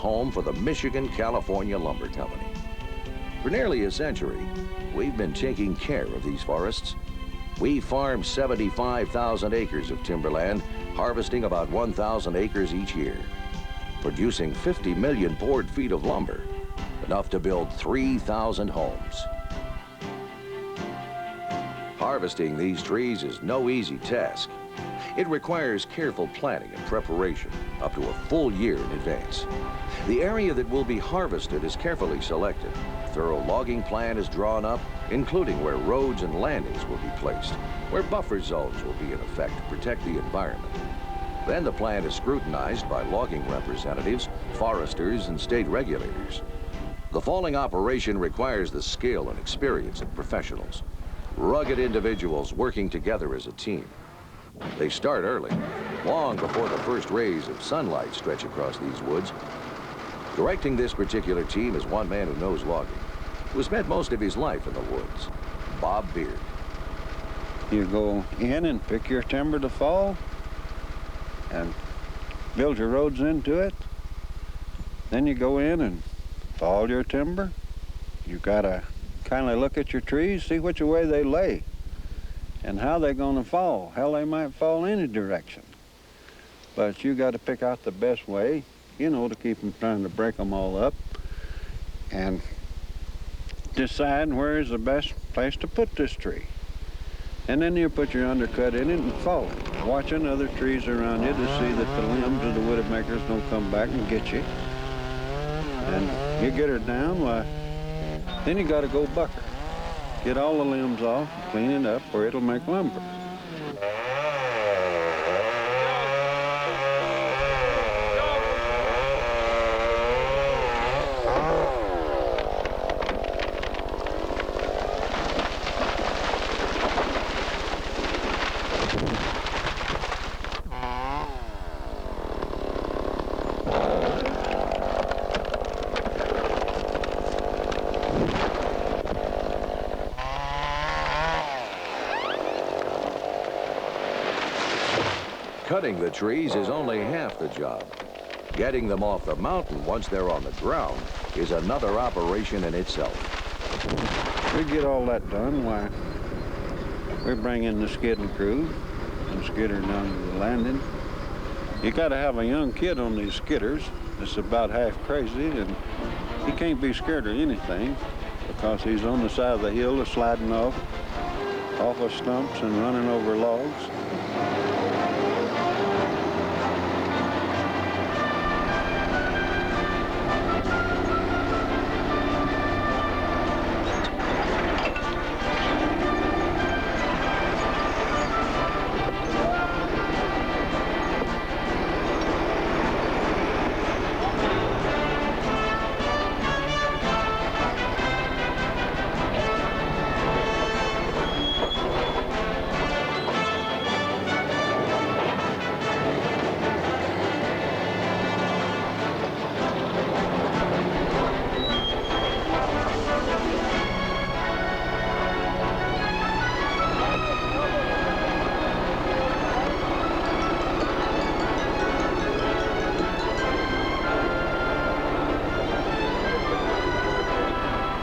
home for the Michigan-California Lumber Company. For nearly a century, we've been taking care of these forests. We farm 75,000 acres of timberland, harvesting about 1,000 acres each year, producing 50 million board feet of lumber, enough to build 3,000 homes. Harvesting these trees is no easy task. It requires careful planning and preparation, up to a full year in advance. The area that will be harvested is carefully selected. A thorough logging plan is drawn up, including where roads and landings will be placed, where buffer zones will be in effect to protect the environment. Then the plan is scrutinized by logging representatives, foresters, and state regulators. The falling operation requires the skill and experience of professionals, rugged individuals working together as a team. They start early, long before the first rays of sunlight stretch across these woods. Directing this particular team is one man who knows logging, who has spent most of his life in the woods, Bob Beard. You go in and pick your timber to fall and build your roads into it. Then you go in and fall your timber. You gotta kind of look at your trees, see which way they lay and how they're going to fall. Hell, they might fall any direction. But you got to pick out the best way, you know, to keep them trying to break them all up and decide where is the best place to put this tree. And then you put your undercut in it and fall it, watching other trees around you to see that the limbs of the widowmakers don't come back and get you. And you get her down, why, then you got to go buck her. Get all the limbs off, clean it up, or it'll make lumber. Cutting the trees is only half the job. Getting them off the mountain once they're on the ground is another operation in itself. We get all that done, why, we bring in the skidding crew and skid her down to the landing. You got to have a young kid on these skidders that's about half crazy, and he can't be scared of anything because he's on the side of the hill sliding off of stumps and running over logs.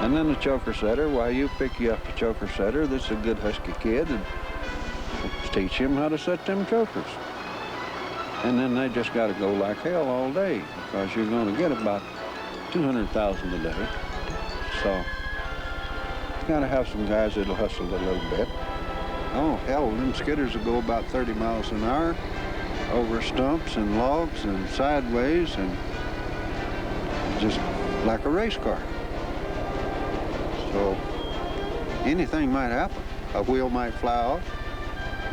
And then the choker setter, why, you pick you up a choker setter that's a good husky kid and teach him how to set them chokers. And then they just got to go like hell all day because you're going to get about 200,000 a day. So you got to have some guys that'll hustle a little bit. Oh, hell, them skidders will go about 30 miles an hour over stumps and logs and sideways and just like a race car. So anything might happen. A wheel might fly off,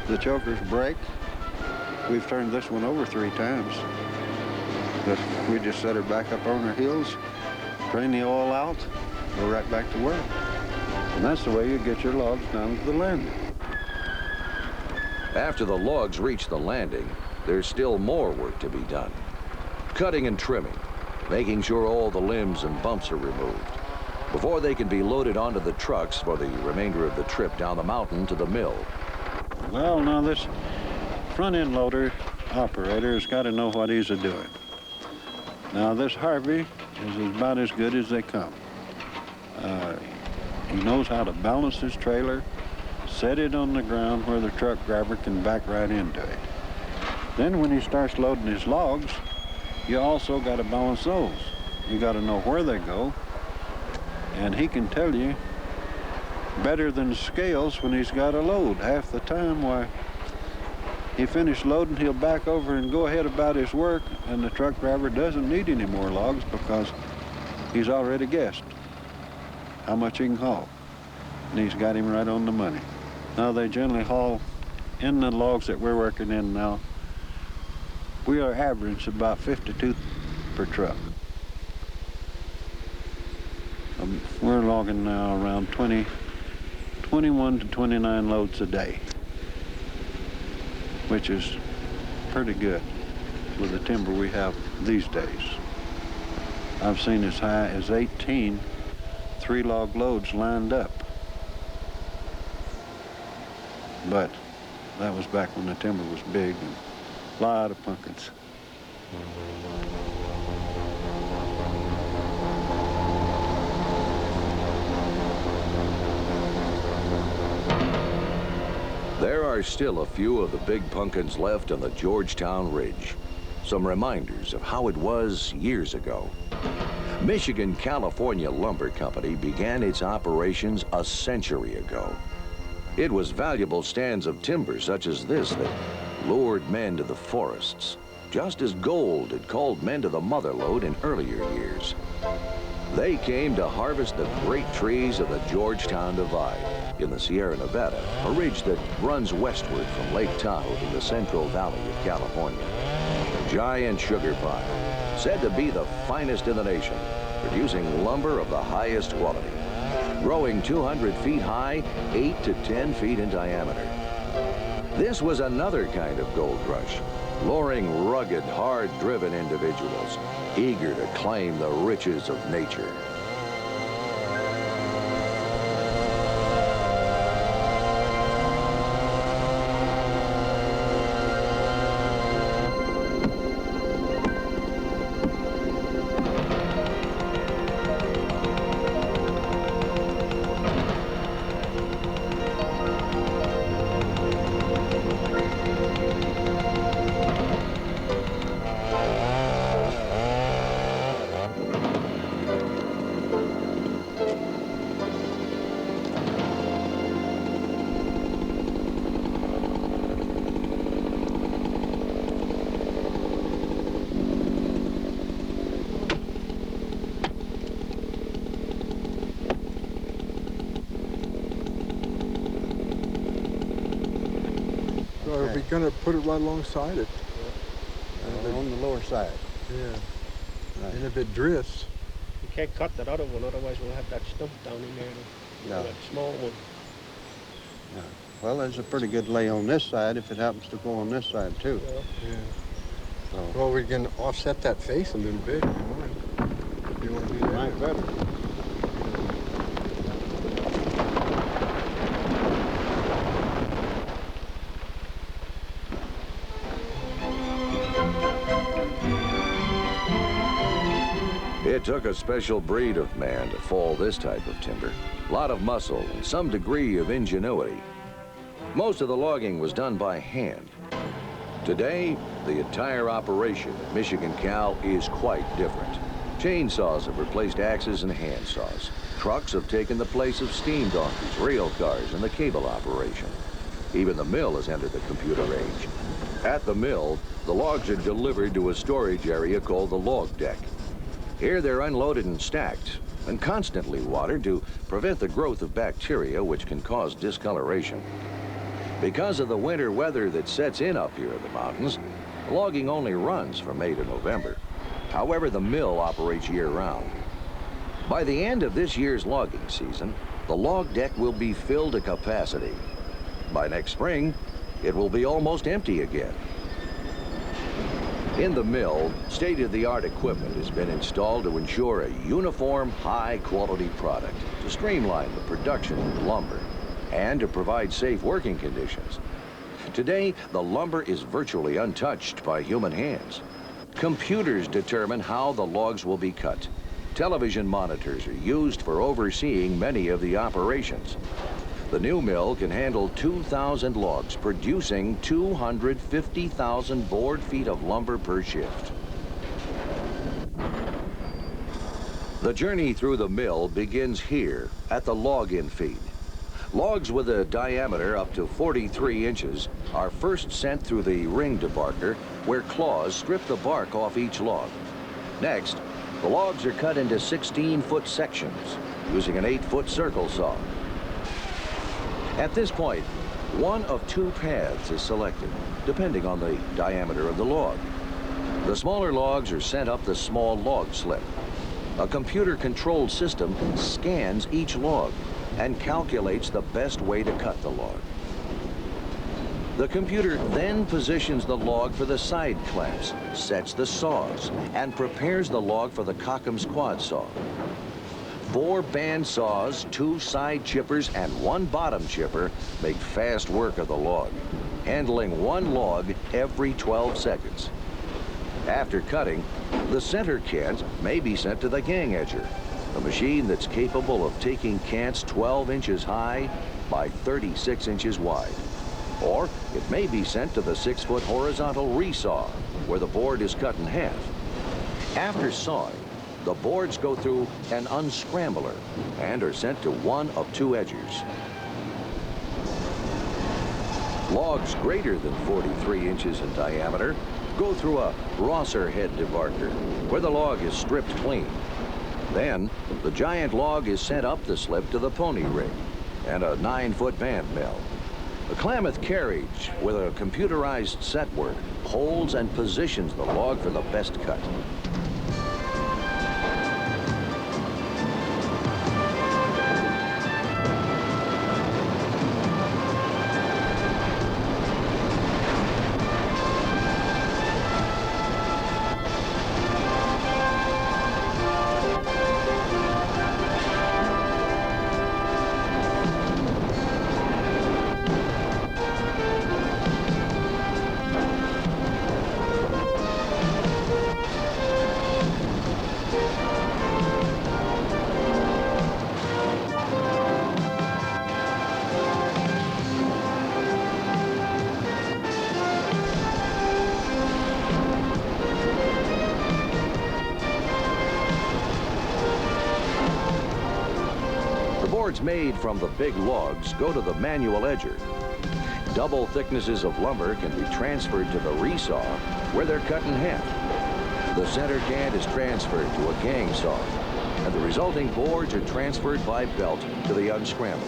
the chokers break. We've turned this one over 3 times. But we just set her back up on her heels, drain the oil out, go right back to work. And that's the way you get your logs down to the landing. After the logs reach the landing, there's still more work to be done. Cutting and trimming, making sure all the limbs and bumps are removed before they can be loaded onto the trucks for the remainder of the trip down the mountain to the mill. Well, now this front-end loader operator has got to know what he's a-doing. Now this Harvey is about as good as they come. He knows how to balance his trailer, set it on the ground where the truck driver can back right into it. Then when he starts loading his logs, you also got to balance those. You got to know where they go, and he can tell you better than scales when he's got a load. Half the time, why, he finished loading, he'll back over and go ahead about his work, and the truck driver doesn't need any more logs because he's already guessed how much he can haul. And he's got him right on the money. Now they generally haul in the logs that we're working in now. We are average about 52 per truck. We're logging now around 21 to 29 loads a day, which is pretty good with the timber we have these days. I've seen as high as 18 three-log loads lined up. But that was back when the timber was big and a lot of pumpkins. There are still a few of the big pumpkins left on the Georgetown Ridge. Some reminders of how it was years ago. Michigan-California Lumber Company began its operations a century ago. It was valuable stands of timber such as this that lured men to the forests, just as gold had called men to the mother lode in earlier years. They came to harvest the great trees of the Georgetown Divide in the Sierra Nevada, a ridge that runs westward from Lake Tahoe to the Central Valley of California. A giant sugar pile, said to be the finest in the nation, producing lumber of the highest quality, growing 200 feet high, 8 to 10 feet in diameter. This was another kind of gold rush, luring rugged, hard-driven individuals, eager to claim the riches of nature. So are we going to put it right alongside it? On the lower side. Yeah. Right. And if it drifts, You can't cut that other one, otherwise we'll have that stump down in there. Yeah. That small one. Yeah. Well, there's a pretty good lay on this side if it happens to go on this side too. Yeah. yeah. So Well, we can offset that face a little bit if you want. If you want to do that. might better. It took a special breed of man to fall this type of timber. A lot of muscle and some degree of ingenuity. Most of the logging was done by hand. Today, the entire operation at Michigan Cal is quite different. Chainsaws have replaced axes and hand saws. Trucks have taken the place of steam donkeys, rail cars, and the cable operation. Even the mill has entered the computer age. At the mill, the logs are delivered to a storage area called the log deck. Here they're unloaded and stacked, and constantly watered to prevent the growth of bacteria which can cause discoloration. Because of the winter weather that sets in up here in the mountains, logging only runs from May to November. However, the mill operates year-round. By the end of this year's logging season, the log deck will be filled to capacity. By next spring, it will be almost empty again. In the mill, state-of-the-art equipment has been installed to ensure a uniform, high-quality product, to streamline the production of lumber, and to provide safe working conditions. Today, the lumber is virtually untouched by human hands. Computers determine how the logs will be cut. Television monitors are used for overseeing many of the operations. The new mill can handle 2,000 logs, producing 250,000 board feet of lumber per shift. The journey through the mill begins here at the log-in feed. Logs with a diameter up to 43 inches are first sent through the ring debarker, where claws strip the bark off each log. Next, the logs are cut into 16-foot sections using an 8-foot circle saw. At this point, one of two paths is selected, depending on the diameter of the log. The smaller logs are sent up the small log slip. A computer-controlled system scans each log and calculates the best way to cut the log. The computer then positions the log for the side clamps, sets the saws, and prepares the log for the Cockham's quad saw. 4 band saws, 2 side chippers, and 1 bottom chipper make fast work of the log, handling 1 log every 12 seconds. After cutting, the center cant may be sent to the gang edger, a machine that's capable of taking cants 12 inches high by 36 inches wide. Or it may be sent to the 6-foot horizontal resaw, where the board is cut in half. After sawing, the boards go through an unscrambler and are sent to one of 2 edgers. Logs greater than 43 inches in diameter go through a Rosser head debarker, where the log is stripped clean. Then, the giant log is sent up the slip to the pony rig and a 9-foot band mill. The Klamath carriage, with a computerized set work, holds and positions the log for the best cut. Boards made from the big logs go to the manual edger. Double thicknesses of lumber can be transferred to the resaw, where they're cut in half. The center cant is transferred to a gang saw, and the resulting boards are transferred by belt to the unscrambler.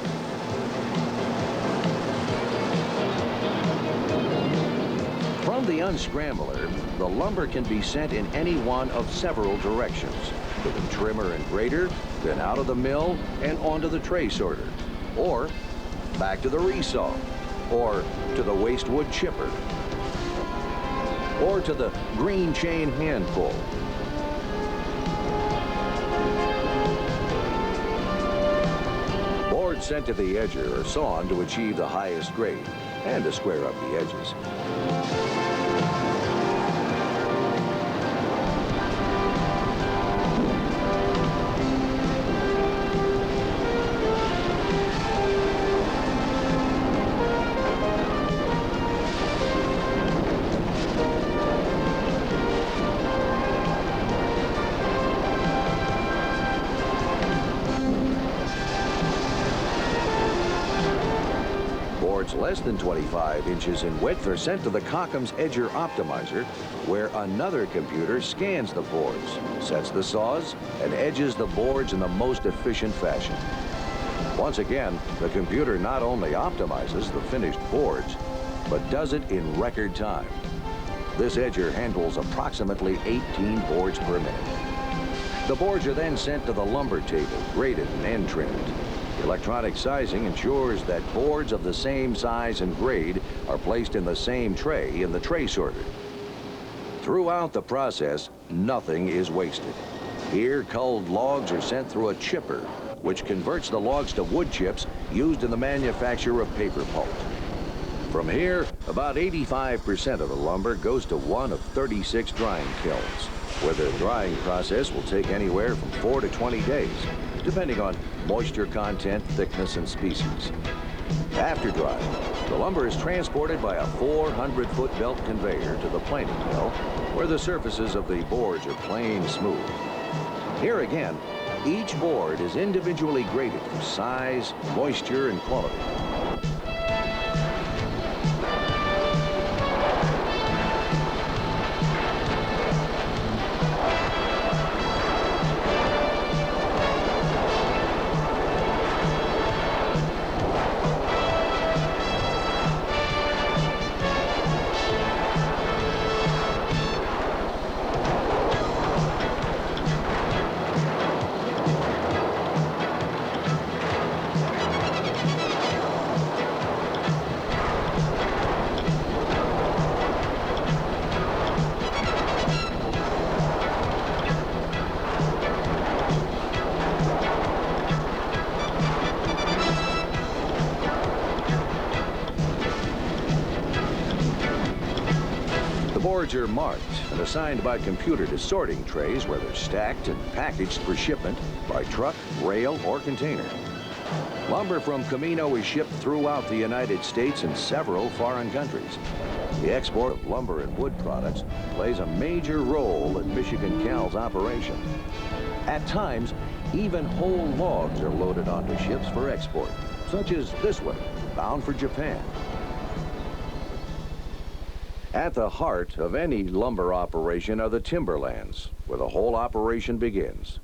From the unscrambler, the lumber can be sent in any one of several directions, to the trimmer and grater, then out of the mill and onto the tray sorter, or back to the resaw, or to the waste wood chipper, or to the green chain hand pull. Boards sent to the edger are sawn to achieve the highest grade and to square up the edges. Less than 25 inches in width are sent to the Cockham's Edger Optimizer, where another computer scans the boards, sets the saws, and edges the boards in the most efficient fashion. Once again, the computer not only optimizes the finished boards, but does it in record time. This edger handles approximately 18 boards per minute. The boards are then sent to the lumber table, graded and end trimmed. Electronic sizing ensures that boards of the same size and grade are placed in the same tray in the tray sorter. Throughout the process, nothing is wasted. Here, culled logs are sent through a chipper, which converts the logs to wood chips used in the manufacture of paper pulp. From here, about 85% of the lumber goes to one of 36 drying kilns, where the drying process will take anywhere from 4 to 20 days, depending on moisture content, thickness, and species. After drying, the lumber is transported by a 400-foot belt conveyor to the planing mill, where the surfaces of the boards are plain smooth. Here again, each board is individually graded for size, moisture, and quality. Boards are marked and assigned by computer to sorting trays where they're stacked and packaged for shipment by truck, rail, or container. Lumber from Camino is shipped throughout the United States and several foreign countries. The export of lumber and wood products plays a major role in Michigan Cal's operation. At times, even whole logs are loaded onto ships for export, such as this one, bound for Japan. At the heart of any lumber operation are the timberlands, where the whole operation begins.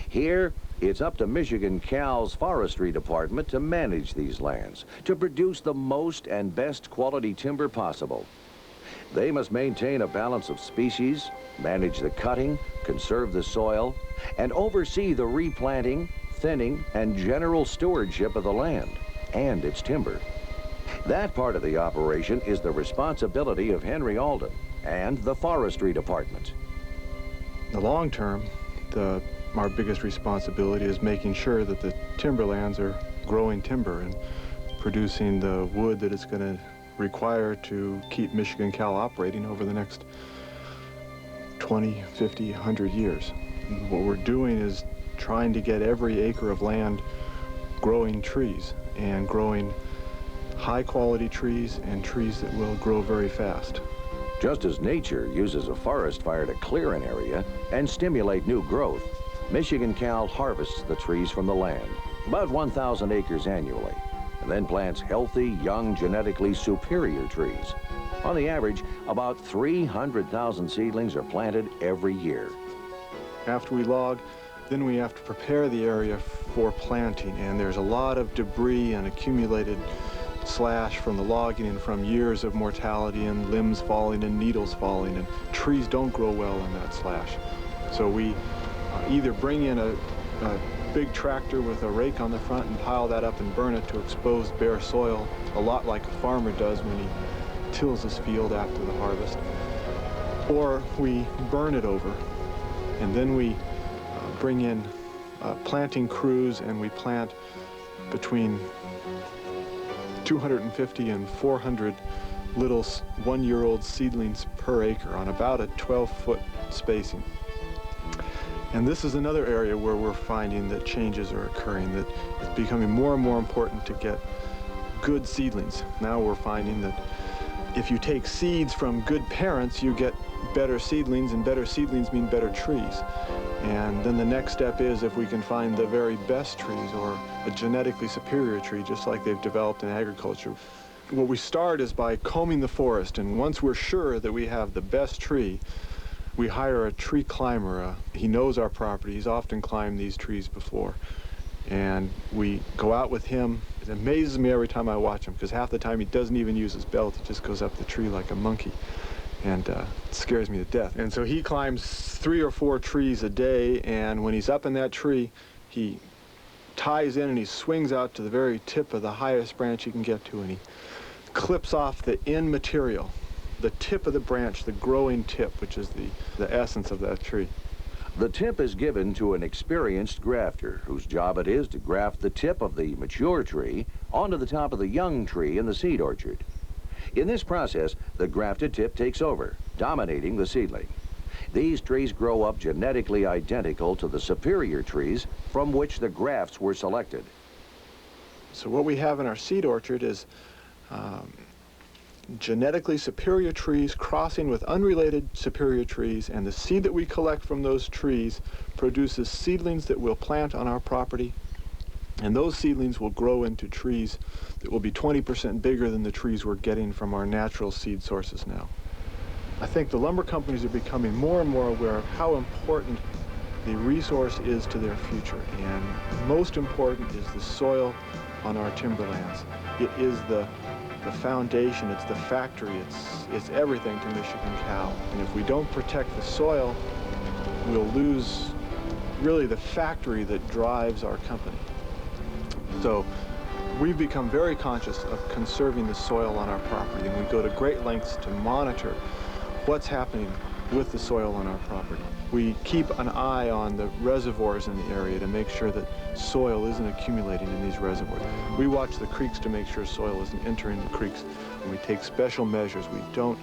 Here, it's up to Michigan Cal's Forestry Department to manage these lands, to produce the most and best quality timber possible. They must maintain a balance of species, manage the cutting, conserve the soil, and oversee the replanting, thinning, and general stewardship of the land and its timber. That part of the operation is the responsibility of Henry Alden and the Forestry Department. In the long term, our biggest responsibility is making sure that the timberlands are growing timber and producing the wood that it's going to require to keep Michigan Cal operating over the next 20, 50, 100 years. And what we're doing is trying to get every acre of land growing trees and growing high-quality trees and trees that will grow very fast. Just as nature uses a forest fire to clear an area and stimulate new growth, Michigan Cal harvests the trees from the land, about 1,000 acres annually, and then plants healthy, young, genetically superior trees. On the average, about 300,000 seedlings are planted every year. After we log, then we have to prepare the area for planting, and there's a lot of debris and accumulated slash from the logging and from years of mortality and limbs falling and needles falling, and trees don't grow well in that slash. So we either bring in a big tractor with a rake on the front and pile that up and burn it to expose bare soil, a lot like a farmer does when he tills his field after the harvest, or we burn it over, and then we bring in planting crews, and we plant between 250 and 400 little one-year-old seedlings per acre on about a 12-foot spacing. And this is another area where we're finding that changes are occurring, that it's becoming more and more important to get good seedlings. Now we're finding that if you take seeds from good parents, you get better seedlings, and better seedlings mean better trees. And then the next step is if we can find the very best trees or a genetically superior tree, just like they've developed in agriculture. What we start is by combing the forest, and once we're sure that we have the best tree, we hire a tree climber. He knows our property. He's often climbed these trees before. And we go out with him. It amazes me every time I watch him, because half the time he doesn't even use his belt. He just goes up the tree like a monkey. And it scares me to death. And so he climbs 3 or 4 trees a day, and when he's up in that tree, he ties in and he swings out to the very tip of the highest branch he can get to, and he clips off the end material, the tip of the branch, the growing tip, which is the essence of that tree. The tip is given to an experienced grafter, whose job it is to graft the tip of the mature tree onto the top of the young tree in the seed orchard. In this process, the grafted tip takes over, dominating the seedling. These trees grow up genetically identical to the superior trees from which the grafts were selected. So what we have in our seed orchard is genetically superior trees crossing with unrelated superior trees, and the seed that we collect from those trees produces seedlings that we'll plant on our property, and those seedlings will grow into trees that will be 20% bigger than the trees we're getting from our natural seed sources now. I think the lumber companies are becoming more and more aware of how important the resource is to their future, and most important is the soil on our timberlands. It is the foundation, it's the factory, it's everything to Michigan Cow. And if we don't protect the soil, we'll lose really the factory that drives our company. So we've become very conscious of conserving the soil on our property, and we go to great lengths to monitor what's happening with the soil on our property. We keep an eye on the reservoirs in the area to make sure that soil isn't accumulating in these reservoirs. We watch the creeks to make sure soil isn't entering the creeks, and we take special measures. We don't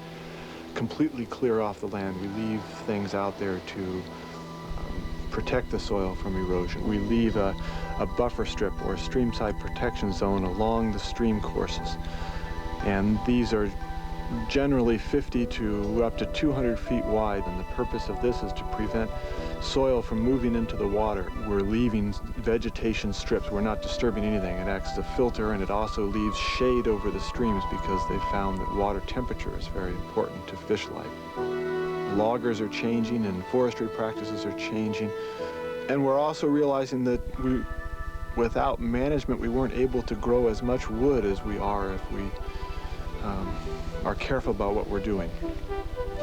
completely clear off the land. We leave things out there to protect the soil from erosion. We leave a buffer strip or a streamside protection zone along the stream courses. And these are generally 50 to up to 200 feet wide, and the purpose of this is to prevent soil from moving into the water. We're leaving vegetation strips. We're not disturbing anything. It acts as a filter, and it also leaves shade over the streams because they found that water temperature is very important to fish life. Loggers are changing and forestry practices are changing, and we're also realizing that without management, we weren't able to grow as much wood as we are if we are careful about what we're doing.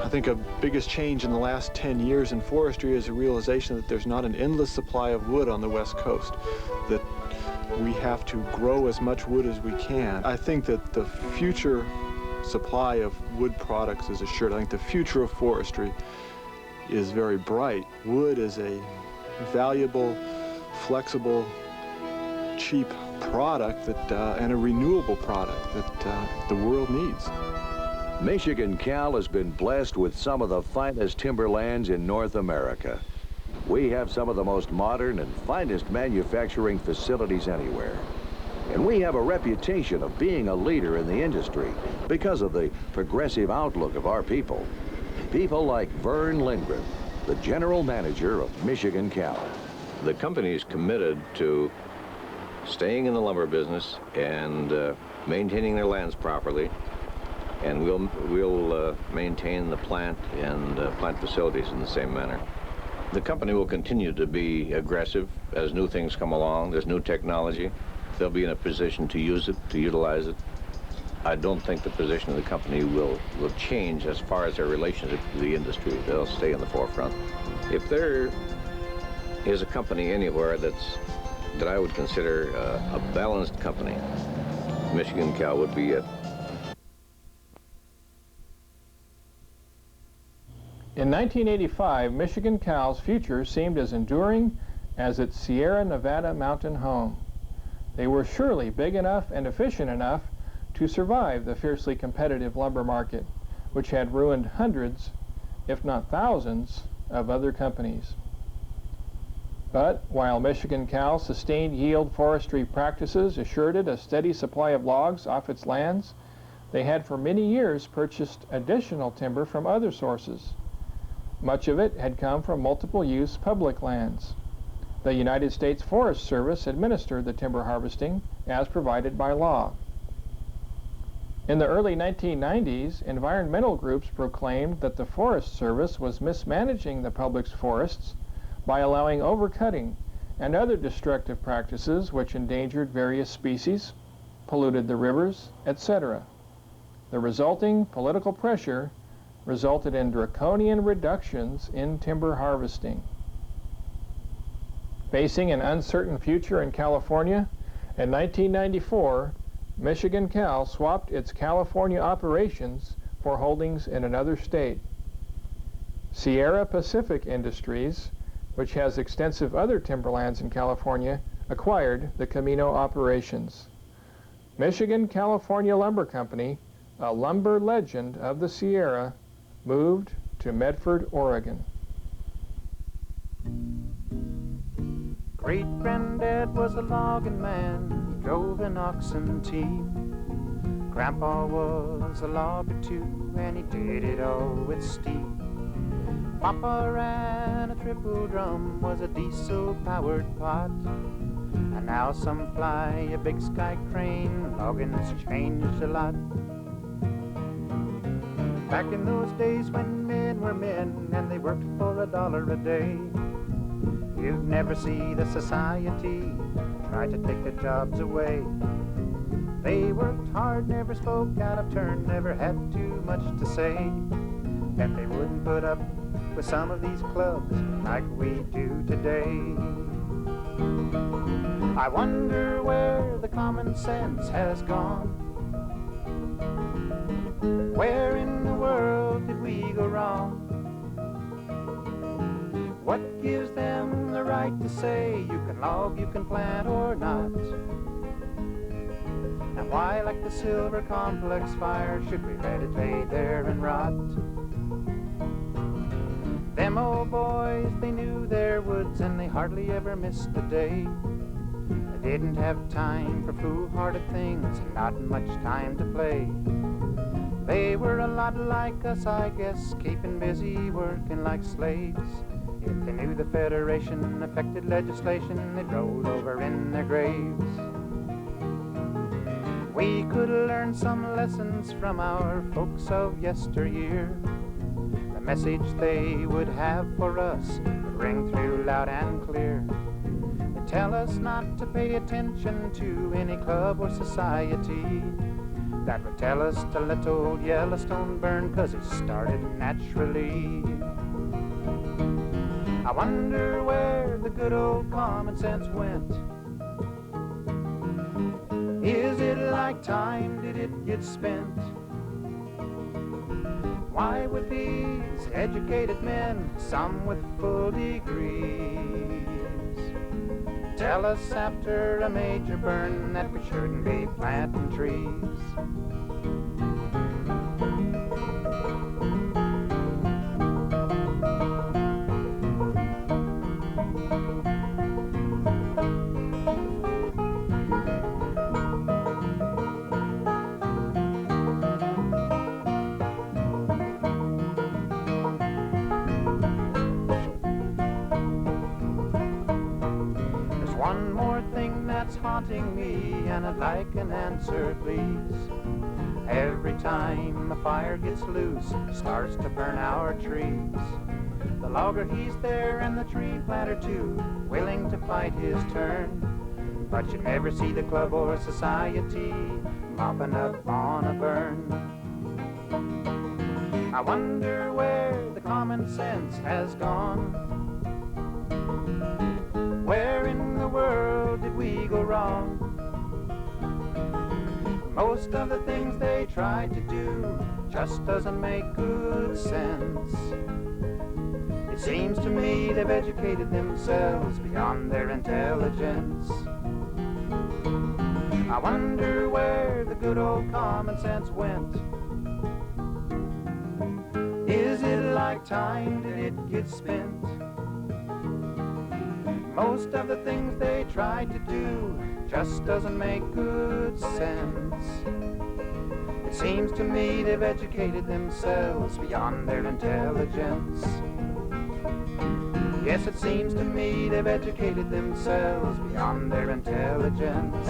I think a biggest change in the last 10 years in forestry is a realization that there's not an endless supply of wood on the West Coast, that we have to grow as much wood as we can. I think that the future supply of wood products is assured. I think the future of forestry is very bright. Wood is a valuable, flexible, cheap product and a renewable product that the world needs. Michigan Cal has been blessed with some of the finest timberlands in North America. We have some of the most modern and finest manufacturing facilities anywhere. And we have a reputation of being a leader in the industry because of the progressive outlook of our people. People like Vern Lindgren, the general manager of Michigan Cal. The company is committed to staying in the lumber business and maintaining their lands properly, and we'll maintain the plant and plant facilities in the same manner. The company will continue to be aggressive as new things come along. There's new technology. They'll be in a position to use it, to utilize it. I don't think the position of the company will change as far as their relationship to the industry. They'll stay in the forefront. If there is a company anywhere that I would consider a balanced company, Michigan Cal would be it. In 1985, Michigan Cal's future seemed as enduring as its Sierra Nevada mountain home. They were surely big enough and efficient enough to survive the fiercely competitive lumber market, which had ruined hundreds, if not thousands, of other companies. But while Michigan Cal's sustained yield forestry practices assured it a steady supply of logs off its lands, they had for many years purchased additional timber from other sources. Much of it had come from multiple-use public lands. The United States Forest Service administered the timber harvesting as provided by law. In the early 1990s, environmental groups proclaimed that the Forest Service was mismanaging the public's forests by allowing overcutting and other destructive practices which endangered various species, polluted the rivers, etc. The resulting political pressure resulted in draconian reductions in timber harvesting. Facing an uncertain future in California, in 1994, Michigan Cal swapped its California operations for holdings in another state. Sierra Pacific Industries, which has extensive other timberlands in California, acquired the Camino operations. Michigan California Lumber Company a lumber legend of the Sierra, moved to Medford, Oregon. Great-granddad was a logging man, he drove an oxen team. Grandpa was a logger too, and he did it all with steam. Papa ran a triple drum, was a diesel-powered pot. And now some fly a big sky crane, logging's changed a lot. Back in those days when men were men, and they worked for $1 a day, you'd never see the society try to take their jobs away. They worked hard, never spoke out of turn, never had too much to say. Bet they wouldn't put up with some of these clubs like we do today. I wonder where the common sense has gone. Where in the world did we go wrong? What gives them the right to say you can log, you can plant or not? And why, like the silver complex fire, should we let it lay there and rot? Them old boys, they knew their woods and they hardly ever missed a day. They didn't have time for foolhardy things and not much time to play. They were a lot like us, I guess, keeping busy working like slaves. If they knew the Federation affected legislation, they'd roll over in their graves. We could learn some lessons from our folks of yesteryear. The message they would have for us would ring through loud and clear. They'd tell us not to pay attention to any club or society. That would tell us to let old Yellowstone burn, 'cause it started naturally. I wonder where the good old common sense went. Is it like time, did it get spent? Why would these educated men, some with full degrees, tell us after a major burn that we shouldn't be planting trees? One more thing that's haunting me, and I'd like an answer, please. Every time a fire gets loose, it starts to burn our trees. The logger, he's there, and the tree planter too, willing to fight his turn. But you never see the club or society mopping up on a burn. I wonder where the common sense has gone. Where in the world did we go wrong? Most of the things they try to do just doesn't make good sense. It seems to me they've educated themselves beyond their intelligence. I wonder where the good old common sense went. Is it like time, did it get spent? Most of the things they try to do just doesn't make good sense. It seems to me they've educated themselves beyond their intelligence. Yes, it seems to me they've educated themselves beyond their intelligence.